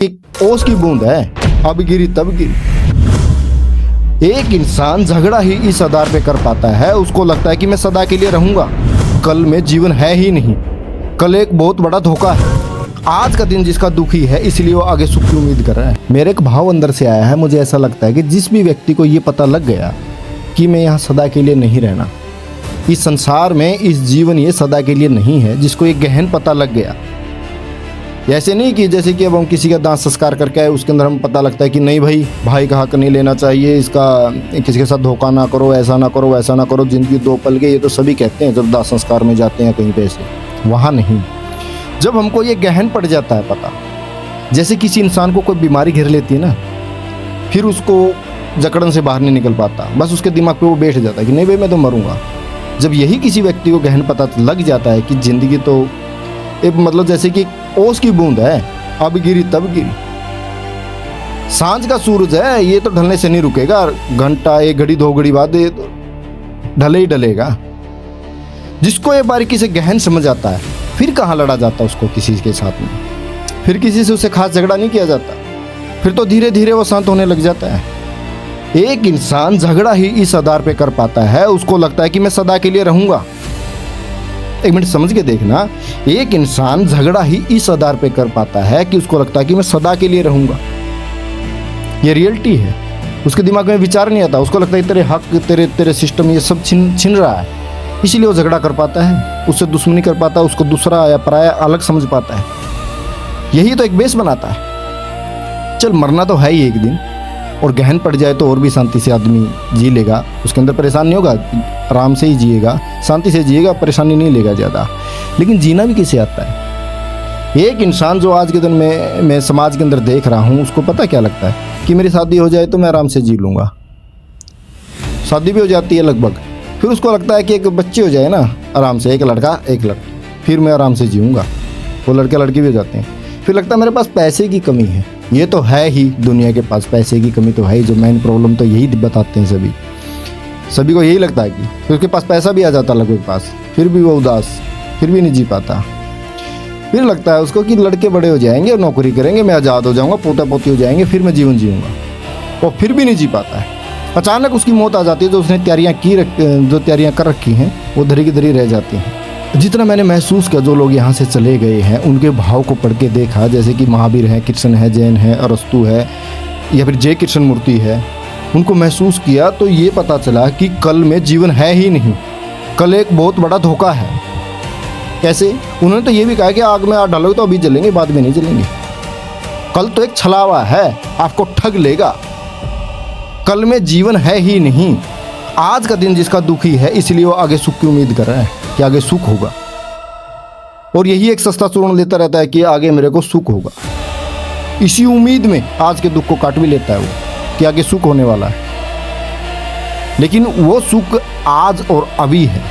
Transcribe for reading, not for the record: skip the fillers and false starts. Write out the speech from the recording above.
एक ओस की बूंद है, अब गिरी तब गिरी। एक इंसान झगड़ा ही इस आधार पे कर पाता है, उसको लगता है कि मैं सदा के लिए रहूंगा। कल में जीवन है ही नहीं, कल एक बहुत बड़ा धोखा है। आज का दिन जिसका दुखी है, इसलिए वो आगे सुख की उम्मीद कर रहा है। मेरे एक भाव अंदर से आया है, मुझे ऐसा लगता है कि जिस भी व्यक्ति को ये पता लग गया कि मैं यहाँ सदा के लिए नहीं रहना, इस संसार में इस जीवन ये सदा के लिए नहीं है, जिसको एक गहन पता लग गया। ऐसे नहीं कि जैसे कि अब हम किसी का दांत संस्कार करके आए, उसके अंदर हम पता लगता है कि नहीं भाई का हक नहीं लेना चाहिए, इसका किसी के साथ धोखा ना करो, ऐसा ना करो, वैसा ना करो, जिंदगी दो पल के, ये तो सभी कहते हैं जब दांत संस्कार में जाते हैं कहीं पे से। वहाँ नहीं, जब हमको ये गहन पड़ जाता है पता, जैसे किसी इंसान को कोई बीमारी घेर लेती है ना, फिर उसको जकड़न से बाहर नहीं निकल पाता, बस उसके दिमाग पे वो बैठ जाता है कि नहीं भाई मैं तो मरूंगा। जब यही किसी व्यक्ति को गहन पता लग जाता है कि जिंदगी तो एक मतलब जैसे कि ओस की बूंद है, अब गिरी तब गिरी। सांझ का सूरज है, ये तो ढलने से नहीं रुकेगा, घंटा एक घड़ी दो घड़ी बाद ये तो ढले ही ढलेगा। जिसको ये बारीकी से गहन समझ आता है, फिर कहाँ लड़ा जाता उसको किसी के साथ में, फिर किसी से उसे खास झगड़ा नहीं किया जाता, फिर तो धीरे धीरे वो शांत होने लग जाता है। एक इंसान झगड़ा ही इस आधार पे कर पाता है, उसको लगता है कि मैं सदा के लिए रहूंगा। एक मिनट समझ के देखना, एक इंसान झगड़ा ही इस आधार पे कर पाता है कि उसको लगता है कि मैं सदा के लिए रहूंगा। ये रियलिटी है, उसके दिमाग में विचार नहीं आता, उसको लगता है तेरे हक, तेरे सिस्टम ये सब छिन रहा है, इसीलिए वो झगड़ा कर पाता है, उससे दुश्मनी कर पाता है, उसको दूसरा या पराया अलग समझ पाता है। यही तो एक बेस बनाता है। चल मरना तो है ही एक दिन, और गहन पड़ जाए तो और भी शांति से आदमी जी लेगा, उसके अंदर परेशान नहीं होगा, आराम से ही जिएगा, शांति से जिएगा, परेशानी नहीं लेगा ज़्यादा। लेकिन जीना भी कैसे आता है? एक इंसान जो आज के दिन में मैं समाज के अंदर देख रहा हूँ, उसको पता क्या लगता है कि मेरी शादी हो जाए तो मैं आराम से जी लूँगा। शादी भी हो जाती है लगभग, फिर उसको लगता है कि एक बच्चे हो जाए ना आराम से, एक लड़का एक लड़की, फिर मैं आराम से जीऊँगा। वो लड़के लड़की भी हो जाते हैं, फिर लगता है मेरे पास पैसे की कमी है। ये तो है ही, दुनिया के पास पैसे की कमी तो है ही, जो मेन प्रॉब्लम तो यही बताते हैं सभी को यही लगता है कि उसके पास पैसा भी आ जाता लगभग पास, फिर भी वो उदास, फिर भी नहीं जी पाता। फिर लगता है उसको कि लड़के बड़े हो जाएंगे, नौकरी करेंगे, मैं आज़ाद हो जाऊंगा, पोता पोती हो जाएंगे, फिर मैं जीवन जीऊँगा, और फिर भी नहीं जी पाता है। अचानक उसकी मौत आ जाती है, जो उसने तैयारियाँ कर रखी हैं वो धरी की धरी रह जाती हैं। जितना मैंने महसूस किया, जो लोग यहाँ से चले गए हैं उनके भाव को पढ़ के देखा, जैसे कि महावीर है, कृष्ण है, जैन है, अरस्तु है, या फिर जय कृष्ण मूर्ति है, उनको महसूस किया तो ये पता चला कि कल में जीवन है ही नहीं, कल एक बहुत बड़ा धोखा है। कैसे? उन्होंने तो ये भी कहा कि आग में आग डालोगे तो अभी जलेंगे, बाद में नहीं जलेंगे। कल तो एक छलावा है, आपको ठग लेगा। कल में जीवन है ही नहीं। आज का दिन जिसका दुखी है, इसलिए वो आगे सुख की उम्मीद कर रहा है कि आगे सुख होगा, और यही एक सस्ता चूर्ण लेता रहता है कि आगे मेरे को सुख होगा। इसी उम्मीद में आज के दुख को काट भी लेता है वो कि आगे सुख होने वाला है। लेकिन वो सुख आज और अभी है।